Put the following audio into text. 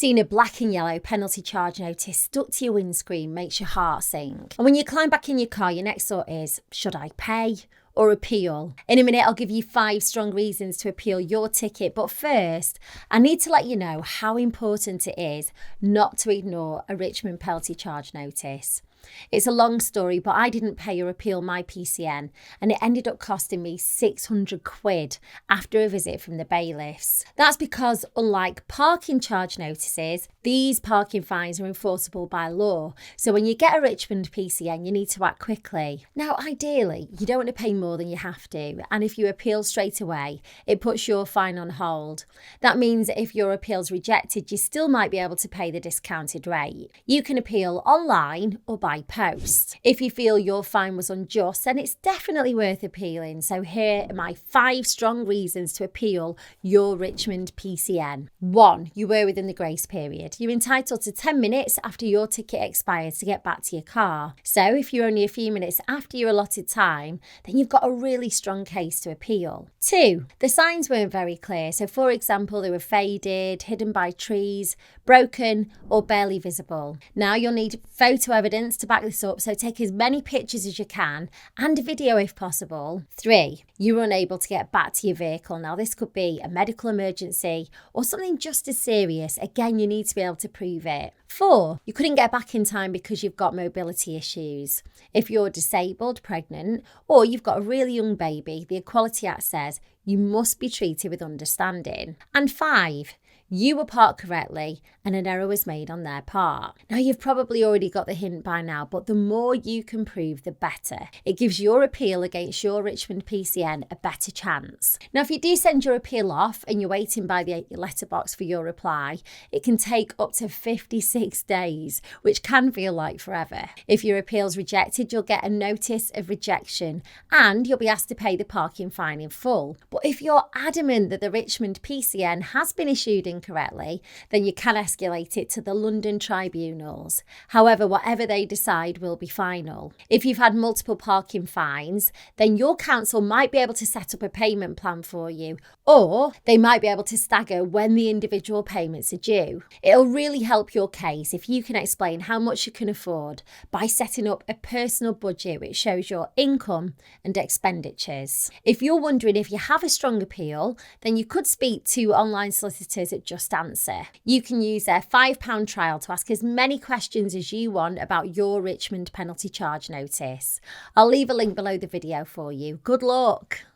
Seeing a black and yellow penalty charge notice stuck to your windscreen makes your heart sink. And when you climb back in your car, your next thought is, should I pay or appeal? In a minute, I'll give you 5 strong reasons to appeal your ticket. But first, I need to let you know how important it is not to ignore a Richmond penalty charge notice. It's a long story, but I didn't pay or appeal my PCN, and it ended up costing me £600 after a visit from the bailiffs. That's because, unlike parking charge notices, these parking fines are enforceable by law. So when you get a Richmond PCN, you need to act quickly. Now, ideally, you don't want to pay more than you have to, and if you appeal straight away, it puts your fine on hold. That means if your appeal's rejected, you still might be able to pay the discounted rate. You can appeal online or by post. If you feel your fine was unjust, then it's definitely worth appealing. So here are my 5 strong reasons to appeal your Richmond PCN. 1. You were within the grace period. You're entitled to 10 minutes after your ticket expires to get back to your car. So if you're only a few minutes after your allotted time, then you've got a really strong case to appeal. 2. The signs weren't very clear. So for example, they were faded, hidden by trees, broken or barely visible. Now you'll need photo evidence to back this up, so take as many pictures as you can and a video if possible. 3. You were unable to get back to your vehicle. Now this could be a medical emergency or something just as serious. Again, you need to be able to prove it. 4. You couldn't get back in time because you've got mobility issues. If you're disabled, pregnant, or you've got a really young baby, the Equality Act says you must be treated with understanding. And 5. You were parked correctly and an error was made on their part. Now, you've probably already got the hint by now, but the more you can prove, the better. It gives your appeal against your Richmond PCN a better chance. Now, if you do send your appeal off and you're waiting by the letterbox for your reply, it can take up to 56 days, which can feel like forever. If your appeal's rejected, you'll get a notice of rejection and you'll be asked to pay the parking fine in full. But if you're adamant that the Richmond PCN has been issued incorrectly, then you can escalate it to the London tribunals. However, whatever they decide will be final. If you've had multiple parking fines, then your council might be able to set up a payment plan for you, or they might be able to stagger when the individual payments are due. It'll really help your case if you can explain how much you can afford by setting up a personal budget which shows your income and expenditures. If you're wondering if you have a strong appeal, then you could speak to online solicitors at JustAnswer. You can use their £5 trial to ask as many questions as you want about your Richmond penalty charge notice. I'll leave a link below the video for you. Good luck!